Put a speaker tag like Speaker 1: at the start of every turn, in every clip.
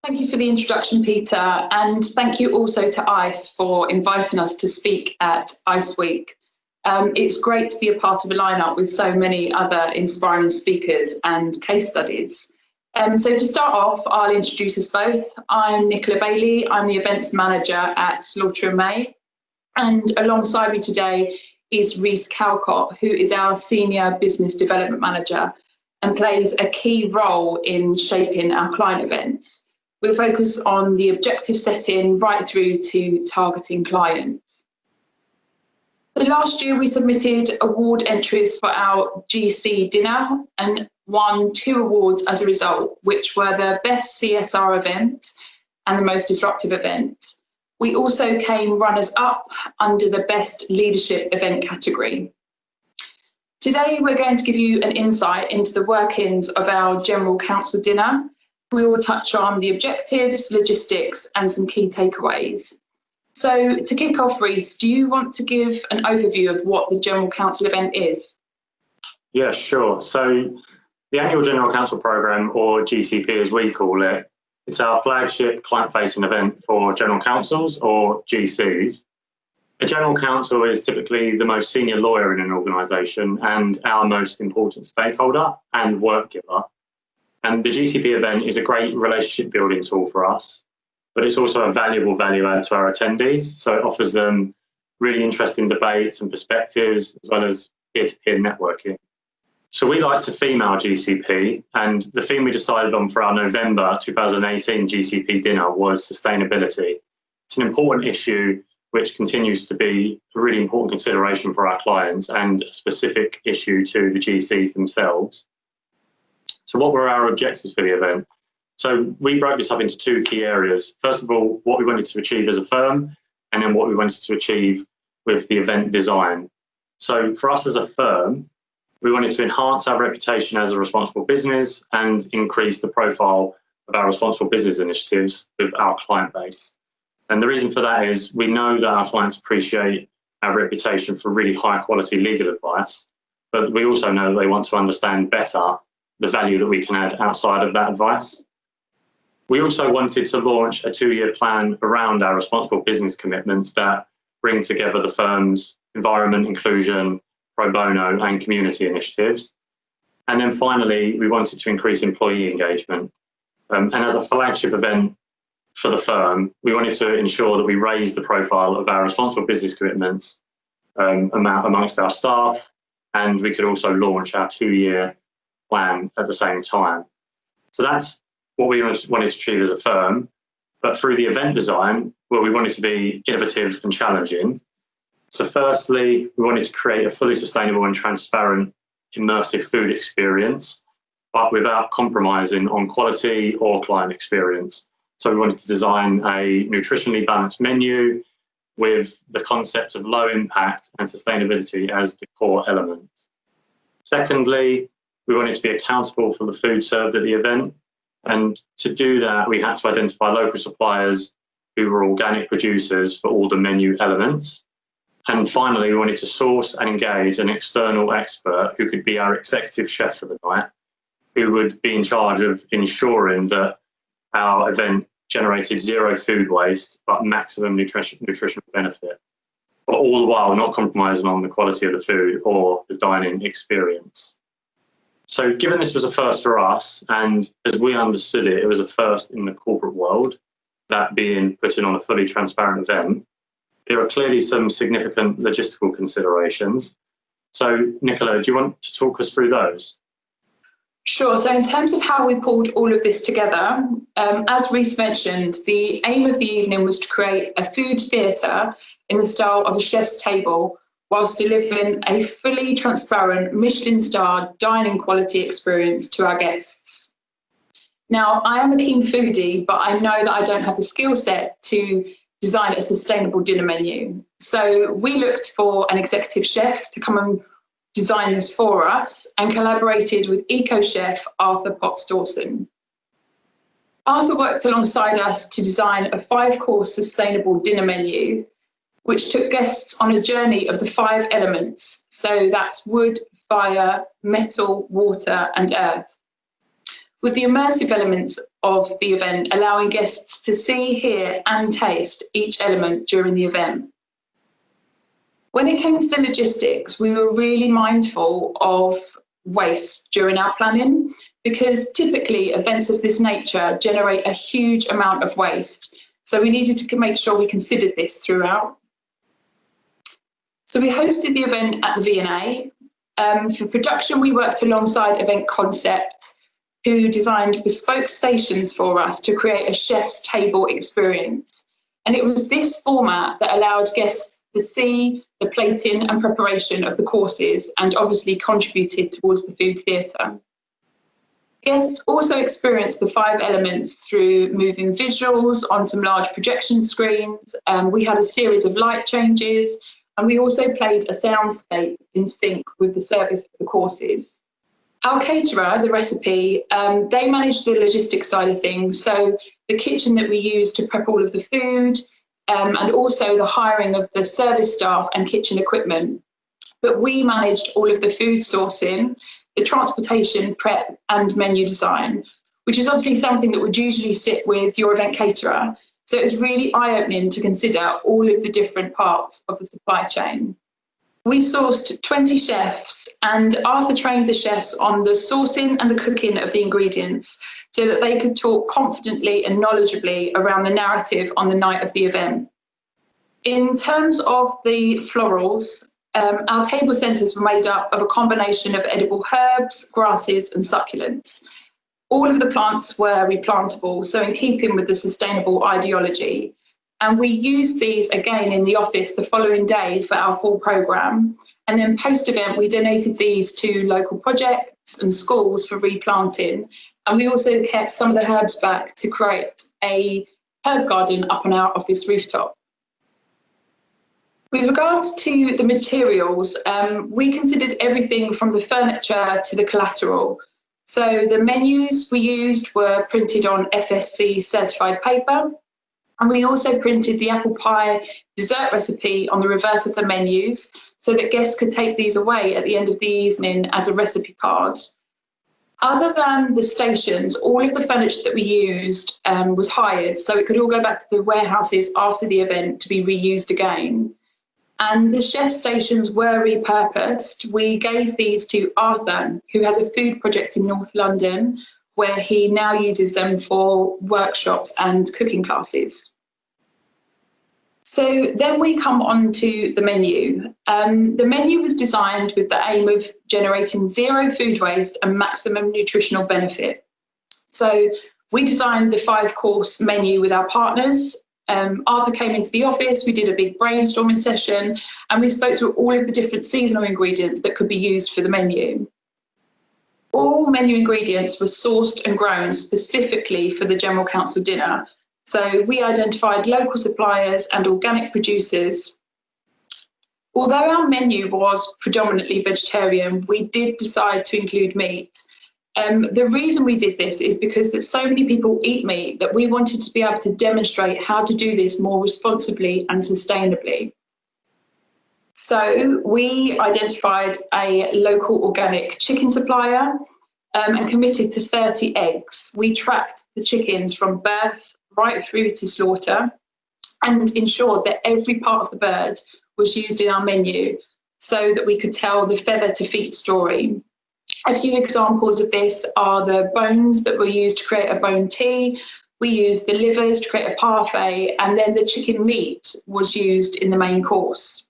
Speaker 1: Thank you for the introduction, Peter, and thank you also to ICE for inviting us to speak at ICE Week. It's great to be a part of a lineup with so many other inspiring speakers and case studies. So to start off, I'll introduce us both. I'm Nicola Bailey. I'm the events manager at Slaughter & May. And alongside me today is Reece Calcott, who is our senior business development manager and plays a key role in shaping our client events, with a focus on the objective setting right through to targeting clients. So last year, we submitted award entries for our GC dinner and won 2 awards as a result, which were the best CSR event and the most disruptive event. We also came runners-up under the best leadership event category. Today, we're going to give you an insight into the workings of our General Counsel dinner. We will touch on the objectives, logistics, and some key takeaways. So to kick off, Reece, do you want to give an overview of what the General Counsel event is?
Speaker 2: Yeah, sure. So the Annual General Counsel Programme, or GCP as we call it, it's our flagship client-facing event for General Counsels, or GCs. A General Counsel is typically the most senior lawyer in an organisation and our most important stakeholder and work giver. And the GCP event is a great relationship building tool for us, but it's also a valuable value add to our attendees. So it offers them really interesting debates and perspectives, as well as peer-to-peer networking. So we like to theme our GCP, and the theme we decided on for our November 2018 GCP dinner was sustainability. It's an important issue which continues to be a really important consideration for our clients and a specific issue to the GCs themselves. So what were our objectives for the event? So we broke this up into 2 key areas. First of all, what we wanted to achieve as a firm, and then what we wanted to achieve with the event design. So for us as a firm, we wanted to enhance our reputation as a responsible business and increase the profile of our responsible business initiatives with our client base. And the reason for that is we know that our clients appreciate our reputation for really high quality legal advice, but we also know they want to understand better the value that we can add outside of that advice. We also wanted to launch a 2-year plan around our responsible business commitments that bring together the firm's environment, inclusion, pro bono and community initiatives. And then finally, we wanted to increase employee engagement. And as a flagship event for the firm, we wanted to ensure that we raise the profile of our responsible business commitments amongst our staff, and we could also launch our 2-year plan at the same time. So that's what we wanted to achieve as a firm. But through the event design, well, we wanted to be innovative and challenging. So firstly, we wanted to create a fully sustainable and transparent immersive food experience, but without compromising on quality or client experience. So we wanted to design a nutritionally balanced menu with the concept of low impact and sustainability as the core element. Secondly, we wanted to be accountable for the food served at the event. And to do that, we had to identify local suppliers who were organic producers for all the menu elements. And finally, we wanted to source and engage an external expert who could be our executive chef for the night, who would be in charge of ensuring that our event generated 0 food waste, but maximum nutritional benefit, but all the while not compromising on the quality of the food or the dining experience. So given this was a first for us, and as we understood it, it was a first in the corporate world, that being putting on a fully transparent event, there are clearly some significant logistical considerations. So Nicola, do you want to talk us through those?
Speaker 1: Sure. So in terms of how we pulled all of this together, as Reece mentioned, the aim of the evening was to create a food theatre in the style of a chef's table, whilst delivering a fully transparent Michelin-starred dining quality experience to our guests. Now, I am a keen foodie, but I know that I don't have the skill set to design a sustainable dinner menu. So we looked for an executive chef to come and design this for us, and collaborated with eco-chef Arthur Potts-Dawson. Arthur worked alongside us to design a 5-course sustainable dinner menu, which took guests on a journey of the 5 elements. So that's wood, fire, metal, water, and earth, with the immersive elements of the event, allowing guests to see, hear and taste each element during the event. When it came to the logistics, we were really mindful of waste during our planning, because typically events of this nature generate a huge amount of waste. So we needed to make sure we considered this throughout. So we hosted the event at the V&A. For production, we worked alongside Event Concept, who designed bespoke stations for us to create a chef's table experience. And it was this format that allowed guests to see the plating and preparation of the courses, and obviously contributed towards the food theatre. Guests also experienced the 5 elements through moving visuals on some large projection screens. We had a series of light changes, and we also played a soundscape in sync with the service of the courses. Our caterer, The Recipe, they managed the logistics side of things. So the kitchen that we used to prep all of the food, and also the hiring of the service staff and kitchen equipment. But we managed all of the food sourcing, the transportation, prep and menu design, which is obviously something that would usually sit with your event caterer. So it was really eye-opening to consider all of the different parts of the supply chain. We sourced 20 chefs, and Arthur trained the chefs on the sourcing and the cooking of the ingredients so that they could talk confidently and knowledgeably around the narrative on the night of the event. In terms of the florals, our table centres were made up of a combination of edible herbs, grasses and succulents. All of the plants were replantable, so in keeping with the sustainable ideology. And we used these again in the office the following day for our full programme. And then post-event, we donated these to local projects and schools for replanting. And we also kept some of the herbs back to create a herb garden up on our office rooftop. With regards to the materials, we considered everything from the furniture to the collateral. So the menus we used were printed on FSC certified paper. And we also printed the apple pie dessert recipe on the reverse of the menus so that guests could take these away at the end of the evening as a recipe card. Other than the stations, all of the furniture that we used was hired, so it could all go back to the warehouses after the event to be reused again. And the chef stations were repurposed. We gave these to Arthur, who has a food project in North London, where he now uses them for workshops and cooking classes. So then we come on to the menu. The menu was designed with the aim of generating zero food waste and maximum nutritional benefit. So we designed the 5-course menu with our partners. Arthur came into the office, we did a big brainstorming session, and we spoke through all of the different seasonal ingredients that could be used for the menu. All menu ingredients were sourced and grown specifically for the General Council dinner. So we identified local suppliers and organic producers. Although our menu was predominantly vegetarian, we did decide to include meat. The reason we did this is because that so many people eat meat that we wanted to be able to demonstrate how to do this more responsibly and sustainably. So we identified a local organic chicken supplier and committed to 30 eggs. We tracked the chickens from birth right through to slaughter and ensured that every part of the bird was used in our menu so that we could tell the feather to feet story. A few examples of this are the bones that were used to create a bone tea. We used the livers to create a parfait, and then the chicken meat was used in the main course.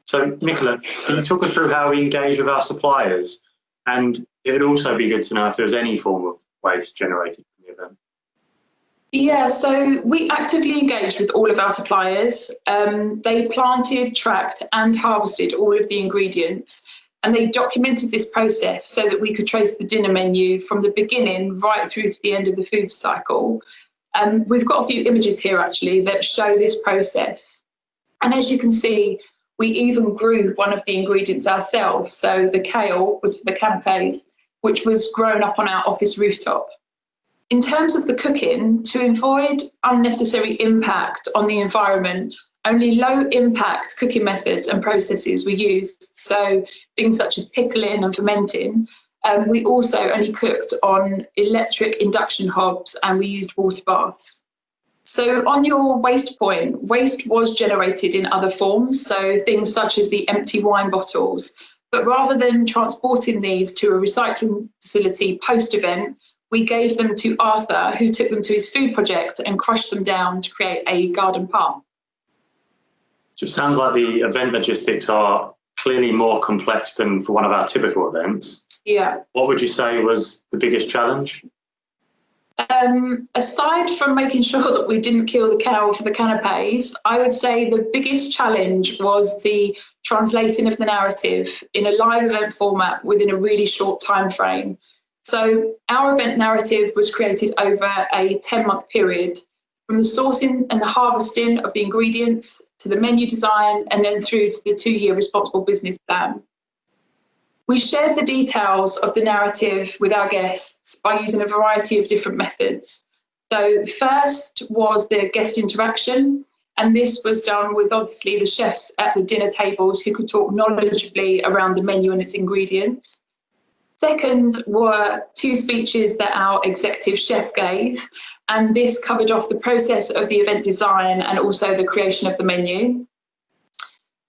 Speaker 2: So, Nicola, can you talk us through how we engage with our suppliers? And it would also be good to know if there's any form of waste generated from the event.
Speaker 1: Yeah, so we actively engaged with all of our suppliers. They planted, tracked and harvested all of the ingredients, and they documented this process so that we could trace the dinner menu from the beginning right through to the end of the food cycle. We've got a few images here actually that show this process. And as you can see, we even grew one of the ingredients ourselves. So the kale was for the canapes, which was grown up on our office rooftop. In terms of the cooking, to avoid unnecessary impact on the environment, only low impact cooking methods and processes were used. So things such as pickling and fermenting. We also only cooked on electric induction hobs and we used water baths. So on your waste point, waste was generated in other forms, so things such as the empty wine bottles. But rather than transporting these to a recycling facility post-event, we gave them to Arthur, who took them to his food project and crushed them down to create a garden park.
Speaker 2: So it sounds like the event logistics are clearly more complex than for one of our typical events.
Speaker 1: Yeah.
Speaker 2: What would you say was the biggest challenge?
Speaker 1: Aside from making sure that we didn't kill the cow for the canapes, I would say the biggest challenge was the translating of the narrative in a live event format within a really short time frame. So our event narrative was created over a 10-month period, from the sourcing and the harvesting of the ingredients to the menu design and then through to the 2-year responsible business plan. We shared the details of the narrative with our guests by using a variety of different methods. So first was the guest interaction, and this was done with obviously the chefs at the dinner tables who could talk knowledgeably around the menu and its ingredients. Second were 2 speeches that our executive chef gave, and this covered off the process of the event design and also the creation of the menu.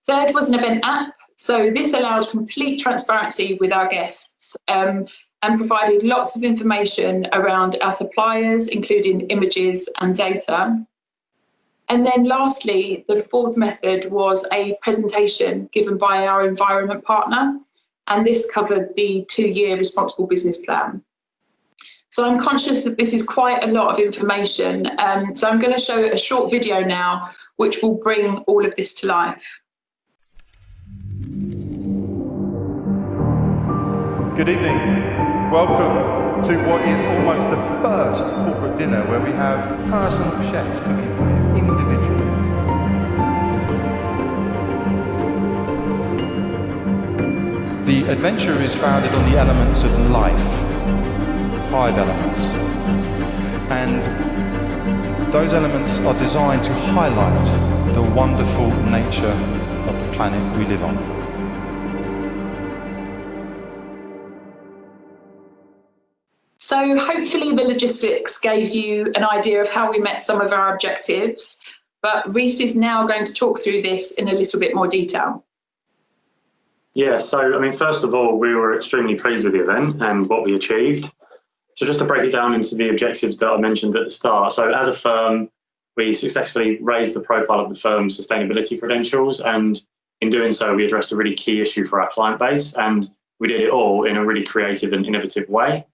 Speaker 1: Third was an event app. So this allowed complete transparency with our guests and provided lots of information around our suppliers, including images and data. And then lastly, the fourth method was a presentation given by our environment partner, and this covered the 2-year responsible business plan. So I'm conscious that this is quite a lot of information, so I'm going to show a short video now which will bring all of this to life.
Speaker 3: Good evening. Welcome to what is almost the first corporate dinner where we have personal chefs cooking for you individually. The adventure is founded on the elements of life, 5 elements. And those elements are designed to highlight the wonderful nature of the planet we live on.
Speaker 1: So hopefully the logistics gave you an idea of how we met some of our objectives, but Rhys is now going to talk through this in a little bit more detail.
Speaker 2: Yeah, so I mean, first of all, we were extremely pleased with the event and what we achieved. So just to break it down into the objectives that I mentioned at the start. So as a firm, we successfully raised the profile of the firm's sustainability credentials, and in doing so, we addressed a really key issue for our client base, and we did it all in a really creative and innovative way.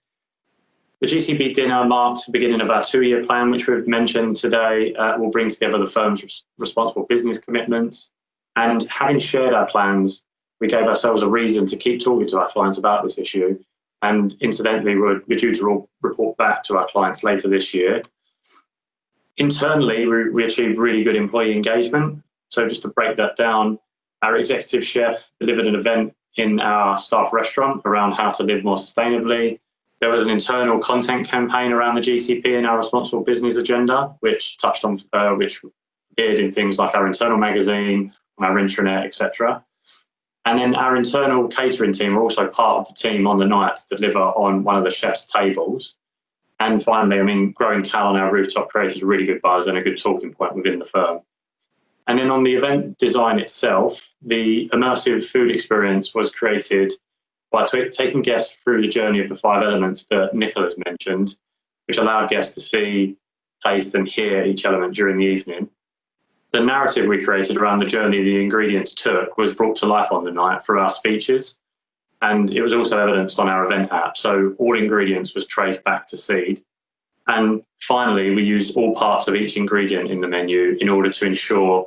Speaker 2: The GCP dinner marked the beginning of our 2-year plan, which we've mentioned today, will bring together the firm's responsible business commitments. And having shared our plans, we gave ourselves a reason to keep talking to our clients about this issue. And incidentally, we're due to report back to our clients later this year. Internally, we achieved really good employee engagement. So just to break that down, our executive chef delivered an event in our staff restaurant around how to live more sustainably. There was an internal content campaign around the GCP and our responsible business agenda, which touched on, which appeared in things like our internal magazine, on our intranet, etc. And then our internal catering team were also part of the team on the night to deliver on one of the chef's tables. And finally, I mean, growing Cal on our rooftop created a really good buzz and a good talking point within the firm. And then on the event design itself, the immersive food experience was created by taking guests through the journey of the 5 elements that Nicola's mentioned, which allowed guests to see, taste and hear each element during the evening. The narrative we created around the journey the ingredients took was brought to life on the night through our speeches, and it was also evidenced on our event app, so all ingredients was traced back to seed. And finally, we used all parts of each ingredient in the menu in order to ensure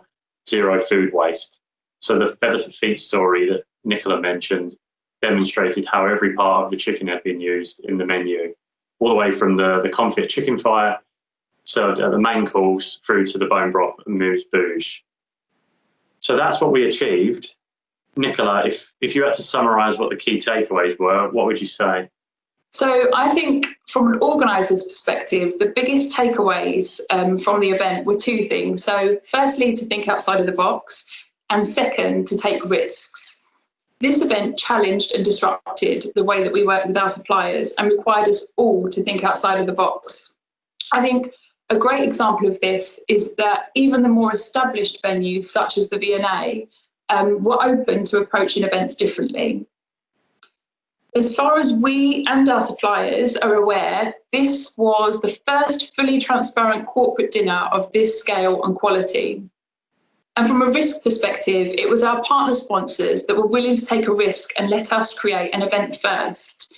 Speaker 2: zero food waste. So the feather to feet story that Nicola mentioned demonstrated how every part of the chicken had been used in the menu, all the way from the confit chicken fire served at the main course through to the bone broth and amuse-bouche. So that's what we achieved. Nicola, if you had to summarise what the key takeaways were, what would you say?
Speaker 1: So I think from an organiser's perspective, the biggest takeaways from the event were 2 things. So firstly, to think outside of the box, and second, to take risks. This event challenged and disrupted the way that we work with our suppliers and required us all to think outside of the box. I think a great example of this is that even the more established venues, such as the V&A, were open to approaching events differently. As far as we and our suppliers are aware, this was the first fully transparent corporate dinner of this scale and quality. And from a risk perspective, it was our partner sponsors that were willing to take a risk and let us create an event first,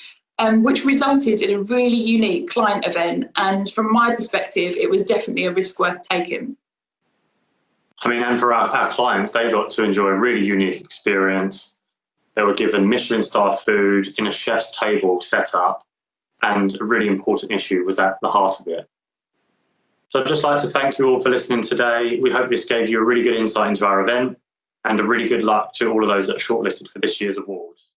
Speaker 1: which resulted in a really unique client event. And from my perspective, it was definitely a risk worth taking.
Speaker 2: I mean, and for our clients, they got to enjoy a really unique experience. They were given Michelin-star food in a chef's table setup, and a really important issue was at the heart of it. So I'd just like to thank you all for listening today. We hope this gave you a really good insight into our event, and a really good luck to all of those that are shortlisted for this year's awards.